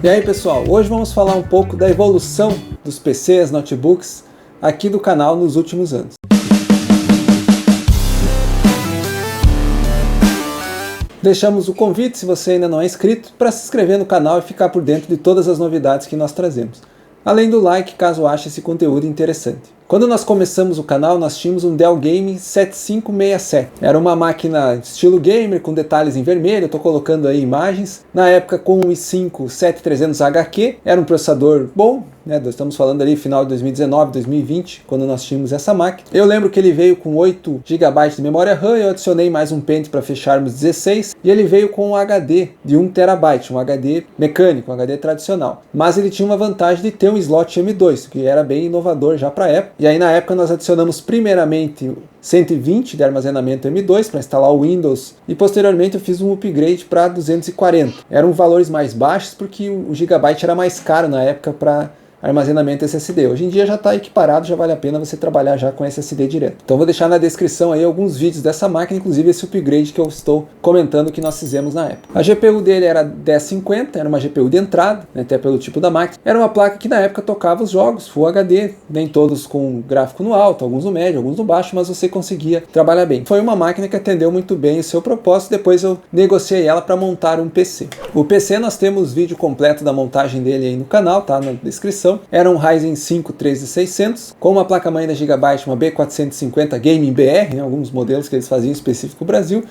E aí pessoal, hoje vamos falar um pouco da evolução dos PCs, notebooks aqui do canal nos últimos anos. Deixamos o convite, se você ainda não é inscrito, para se inscrever no canal e ficar por dentro de todas as novidades que nós trazemos. Além do like, caso ache esse conteúdo interessante. Quando nós começamos o canal, nós tínhamos um Dell Game 7567. Era uma máquina estilo gamer, com detalhes em vermelho, eu estou colocando aí imagens. Na época com um i5 7300HQ, era um processador bom, né? Nós estamos falando ali final de 2019, 2020, quando nós tínhamos essa máquina. Eu lembro que ele veio com 8 GB de memória RAM, eu adicionei mais um pente para fecharmos 16, e ele veio com um HD de 1 TB, um HD mecânico, um HD tradicional. Mas ele tinha uma vantagem de ter um slot M2, que era bem inovador já para a época. E aí na época nós adicionamos primeiramente 120 de armazenamento M2 para instalar o Windows e posteriormente eu fiz um upgrade para 240. Eram valores mais baixos porque o gigabyte era mais caro na época para armazenamento SSD. Hoje em dia já está equiparado, já vale a pena você trabalhar já com SSD direto. Então vou deixar na descrição aí alguns vídeos dessa máquina, inclusive esse upgrade que eu estou comentando que nós fizemos na época. A GPU dele era 1050, era uma GPU de entrada, né, até pelo tipo da máquina. Era uma placa que na época tocava os jogos Full HD, nem todos com gráfico no alto, alguns no médio, alguns no baixo, mas você conseguia trabalhar bem. Foi uma máquina que atendeu muito bem o seu propósito, depois eu negociei ela para montar um PC. O PC nós temos vídeo completo da montagem dele aí no canal, tá na descrição. Era um Ryzen 5 13600 com uma placa-mãe da Gigabyte, uma B450 Gaming BR, né, alguns modelos que eles faziam específico no Brasil.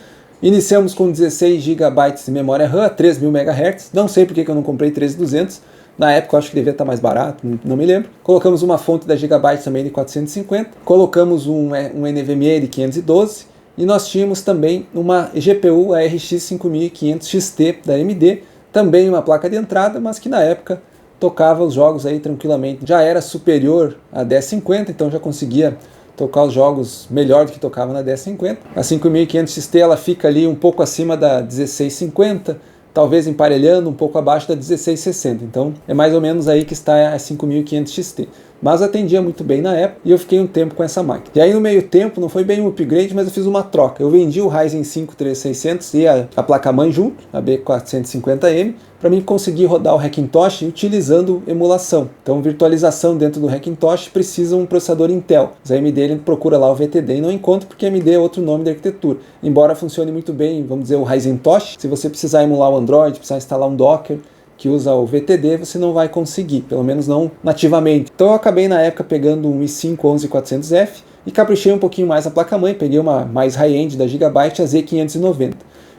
Iniciamos com 16 GB de memória RAM a 3000 MHz, não sei porque que eu não comprei 13200, na época eu acho que devia estar mais barato, não me lembro. Colocamos uma fonte da Gigabyte também de 450, colocamos um NVMe de 512 e nós tínhamos também uma GPU, a RX 5500 XT da AMD, também uma placa de entrada, mas que na época tocava os jogos aí tranquilamente. Já era superior a 1050, então já conseguia tocar os jogos melhor do que tocava na 1050. A 5500 XT ela fica ali um pouco acima da 1650, talvez emparelhando um pouco abaixo da 1660. Então é mais ou menos aí que está a 5500 XT. Mas atendia muito bem na época e eu fiquei um tempo com essa máquina. E aí no meio tempo, não foi bem um upgrade, mas eu fiz uma troca. Eu vendi o Ryzen 5 3600 e a placa-mãe junto, a B450M, para mim conseguir rodar o Hackintosh utilizando emulação. Então virtualização dentro do Hackintosh precisa um processador Intel. Os AMD ele procura lá o VTD e não encontra porque AMD é outro nome da arquitetura. Embora funcione muito bem, vamos dizer, o RyzenTosh, se você precisar emular o Android, precisar instalar um Docker que usa o VTD, você não vai conseguir, pelo menos não nativamente. Então eu acabei na época pegando um i5 11400F e caprichei um pouquinho mais a placa-mãe, peguei uma mais high-end da Gigabyte, a Z590.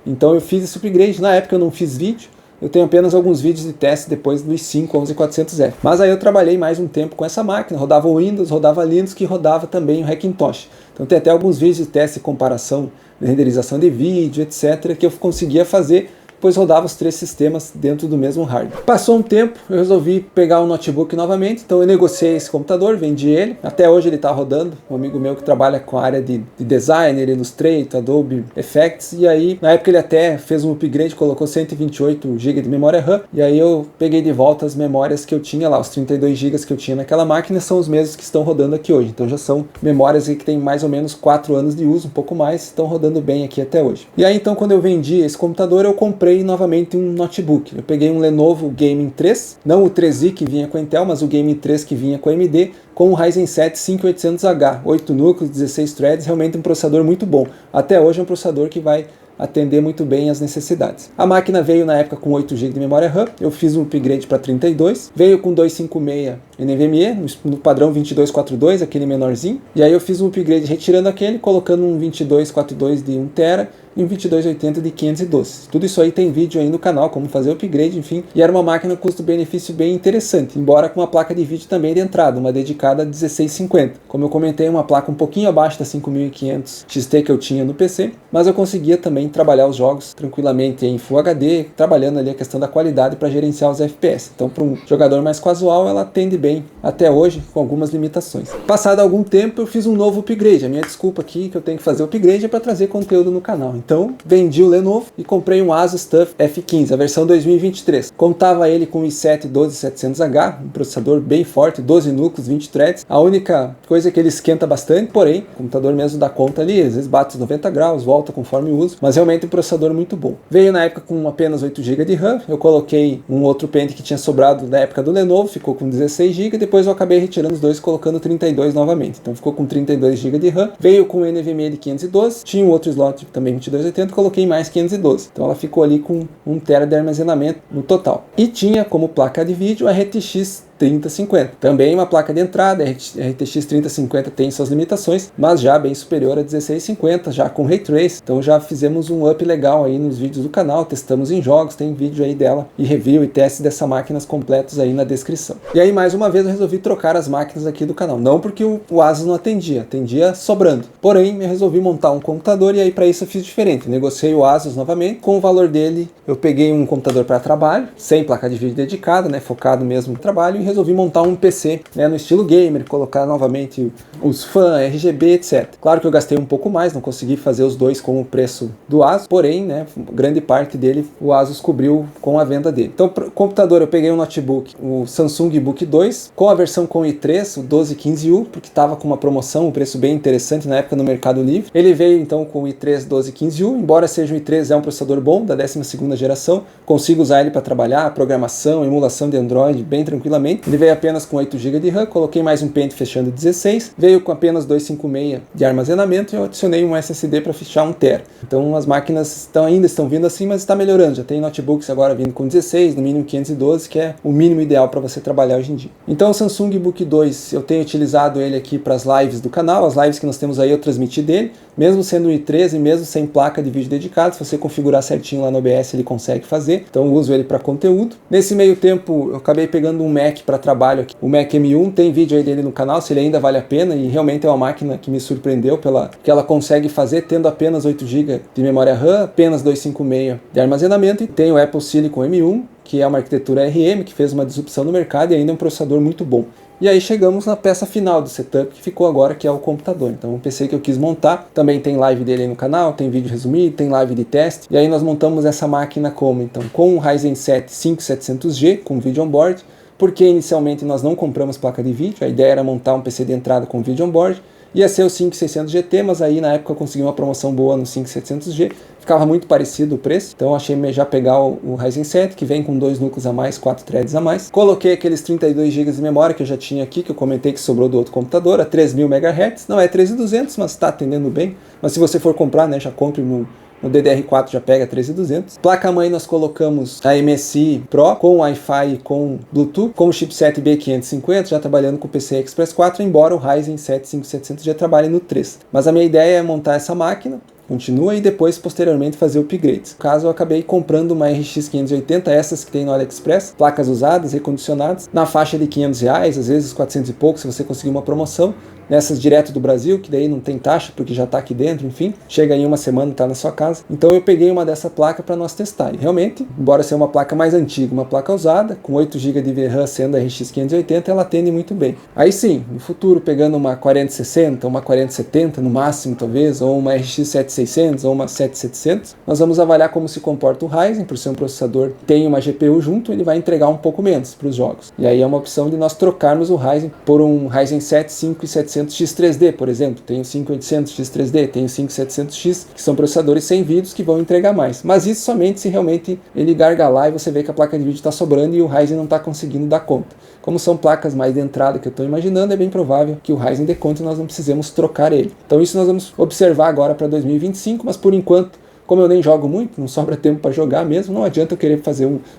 Então eu fiz esse upgrade, na época eu não fiz vídeo, eu tenho apenas alguns vídeos de teste depois do i5 11400F. Mas aí eu trabalhei mais um tempo com essa máquina, rodava o Windows, rodava Linux, que rodava também o Hackintosh. Então tem até alguns vídeos de teste e comparação, de renderização de vídeo, etc., que eu conseguia fazer, pois rodava os três sistemas dentro do mesmo hardware. Passou um tempo, eu resolvi pegar um notebook novamente, então eu negociei esse computador, vendi ele, até hoje ele está rodando, um amigo meu que trabalha com a área de designer, Illustrator, Adobe Effects, e aí na época ele até fez um upgrade, colocou 128 GB de memória RAM, e aí eu peguei de volta as memórias que eu tinha lá, os 32 GB que eu tinha naquela máquina são os mesmos que estão rodando aqui hoje, então já são memórias que têm mais ou menos 4 anos de uso, um pouco mais, estão rodando bem aqui até hoje. E aí então quando eu vendi esse computador, eu comprei novamente um notebook. Eu peguei um Lenovo Gaming 3, não o 3i que vinha com a Intel, mas o Gaming 3 que vinha com a AMD, com o Ryzen 7 5800H, 8 núcleos, 16 threads, realmente um processador muito bom. Até hoje é um processador que vai atender muito bem as necessidades. A máquina veio na época com 8 GB de memória RAM, eu fiz um upgrade para 32, veio com 256 NVMe, no padrão 2242, aquele menorzinho, e aí eu fiz um upgrade retirando aquele, colocando um 2242 de 1 TB e um 2280 de 512. Tudo isso aí tem vídeo aí no canal, como fazer o upgrade, enfim, e era uma máquina custo-benefício bem interessante, embora com uma placa de vídeo também de entrada, uma dedicada a 1650. Como eu comentei, uma placa um pouquinho abaixo da 5500 XT que eu tinha no PC, mas eu conseguia também trabalhar os jogos tranquilamente em Full HD, trabalhando ali a questão da qualidade para gerenciar os FPS. Então, para um jogador mais casual, ela atende bem até hoje, com algumas limitações. Passado algum tempo, eu fiz um novo upgrade. A minha desculpa aqui que eu tenho que fazer o upgrade é para trazer conteúdo no canal. Então vendi o Lenovo e comprei um Asus TUF F15, a versão 2023. Contava ele com o i7 12700H, um processador bem forte, 12 núcleos, 20 threads. A única coisa é que ele esquenta bastante, porém, o computador mesmo dá conta ali, às vezes bate os 90 graus, volta conforme o uso, mas realmente um processador muito bom. Veio na época com apenas 8 GB de RAM, eu coloquei um outro pente que tinha sobrado da época do Lenovo, ficou com 16 GB, depois eu acabei retirando os dois, colocando 32 novamente, então ficou com 32 GB de RAM. Veio com NVMe de 512, tinha um outro slot também 2280, coloquei mais 512, então ela ficou ali com 1 TB de armazenamento no total. E tinha como placa de vídeo a RTX 3050. Também uma placa de entrada, a RTX 3050 tem suas limitações, mas já bem superior a 1650, já com Ray Trace. Então já fizemos um up legal aí nos vídeos do canal, testamos em jogos, tem vídeo aí dela e review e teste dessa máquinas completos aí na descrição. E aí mais uma vez eu resolvi trocar as máquinas aqui do canal, não porque o Asus não atendia sobrando. Porém, eu resolvi montar um computador e aí para isso eu fiz diferente. Negociei o Asus novamente, com o valor dele eu peguei um computador para trabalho, sem placa de vídeo dedicada, né, focado mesmo no trabalho, e resolvi montar um PC, né, no estilo gamer, colocar novamente os fãs, RGB, etc. Claro que eu gastei um pouco mais, não consegui fazer os dois com o preço do Asus, porém, né, grande parte dele o Asus cobriu com a venda dele. Então, para o computador eu peguei um notebook, o Samsung Book 2, com a versão com i3, o 1215U, porque estava com uma promoção, um preço bem interessante na época no Mercado Livre. Ele veio então com o i3 1215U, embora seja um i3, é um processador bom, da 12ª geração, consigo usar ele para trabalhar, programação, emulação de Android, bem tranquilamente. Ele veio apenas com 8 GB de RAM, coloquei mais um pente fechando 16, veio com apenas 256 de armazenamento e eu adicionei um SSD para fechar 1 TB. Então as máquinas ainda estão vindo assim, mas está melhorando. Já tem notebooks agora vindo com 16, no mínimo 512, que é o mínimo ideal para você trabalhar hoje em dia. Então o Samsung Book 2, eu tenho utilizado ele aqui para as lives do canal, as lives que nós temos aí eu transmiti dele, mesmo sendo um i3 e mesmo sem placa de vídeo dedicada, se você configurar certinho lá no OBS ele consegue fazer, então eu uso ele para conteúdo. Nesse meio tempo eu acabei pegando um Mac para trabalho aqui, o Mac M1, tem vídeo aí dele no canal, se ele ainda vale a pena, e realmente é uma máquina que me surpreendeu pela que ela consegue fazer tendo apenas 8 GB de memória RAM, apenas 256 de armazenamento, e tem o Apple Silicon M1, que é uma arquitetura ARM, que fez uma disrupção no mercado e ainda é um processador muito bom. E aí chegamos na peça final do setup, que ficou agora, que é o computador. Então o PC que eu quis montar, também tem live dele aí no canal, tem vídeo resumido, tem live de teste. E aí nós montamos essa máquina como? Então com o Ryzen 7 5700G, com vídeo on-board, porque inicialmente nós não compramos placa de vídeo, a ideia era montar um PC de entrada com vídeo on-board, ia ser o 5600 GT, mas aí na época eu consegui uma promoção boa no 5700G, ficava muito parecido o preço, então eu achei melhor já pegar o Ryzen 7, que vem com 2 núcleos a mais, 4 threads a mais. Coloquei aqueles 32 GB de memória que eu já tinha aqui, que eu comentei que sobrou do outro computador, a 3000 MHz, não é 3200, mas está atendendo bem, mas se você for comprar, né, já compre no DDR4, já pega 13200. Placa-mãe nós colocamos a MSI Pro com Wi-Fi e com Bluetooth, com o chipset B550, já trabalhando com o PCI Express 4, embora o Ryzen 7 5700 já trabalhe no 3. Mas a minha ideia é montar essa máquina, continua, e depois posteriormente fazer upgrades. No caso eu acabei comprando uma RX 580, essas que tem no AliExpress, placas usadas, recondicionadas, na faixa de R$500, às vezes 400 e pouco se você conseguir uma promoção. Nessas direto do Brasil, que daí não tem taxa porque já está aqui dentro, enfim, chega em uma semana e está na sua casa. Então eu peguei uma dessa placa para nós testar. E realmente, embora seja uma placa mais antiga, uma placa usada, com 8 GB de VRAM sendo a RX 580, ela atende muito bem. Aí sim, no futuro, pegando uma 4060, uma 4070 no máximo talvez, ou uma RX 7600 ou uma 7700, nós vamos avaliar como se comporta o Ryzen, por ser um processador que tem uma GPU junto, ele vai entregar um pouco menos para os jogos. E aí é uma opção de nós trocarmos o Ryzen por um Ryzen 7 5700 X3D, por exemplo. Tem o 5800 X3D, tem o 5700X, que são processadores sem vídeos que vão entregar mais. Mas isso somente se realmente ele gargalar e você vê que a placa de vídeo está sobrando e o Ryzen não está conseguindo dar conta. Como são placas mais de entrada que eu estou imaginando, é bem provável que o Ryzen dê conta e nós não precisemos trocar ele. Então isso nós vamos observar agora para 2025, mas por enquanto, como eu nem jogo muito, não sobra tempo para jogar mesmo, não adianta eu querer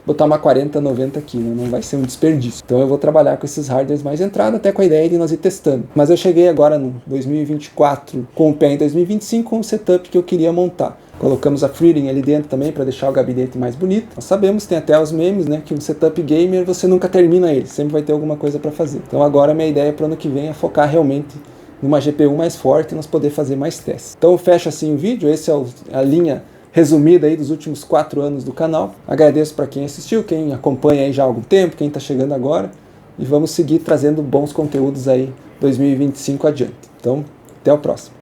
botar uma 4090 aqui, né? Não vai ser um desperdício. Então eu vou trabalhar com esses hardwares mais entrada, até com a ideia de nós ir testando. Mas eu cheguei agora no 2024 com o pé em 2025 com o setup que eu queria montar. Colocamos a FreeDAM ali dentro também para deixar o gabinete mais bonito. Nós sabemos, tem até os memes, né, que um setup gamer você nunca termina ele, sempre vai ter alguma coisa para fazer. Então agora a minha ideia para o ano que vem é focar realmente numa GPU mais forte e nós poder fazer mais testes. Então eu fecho assim o vídeo, esse é a linha resumida aí dos últimos 4 anos do canal. Agradeço para quem assistiu, quem acompanha aí já há algum tempo, quem está chegando agora, e vamos seguir trazendo bons conteúdos aí 2025 adiante. Então, até o próximo.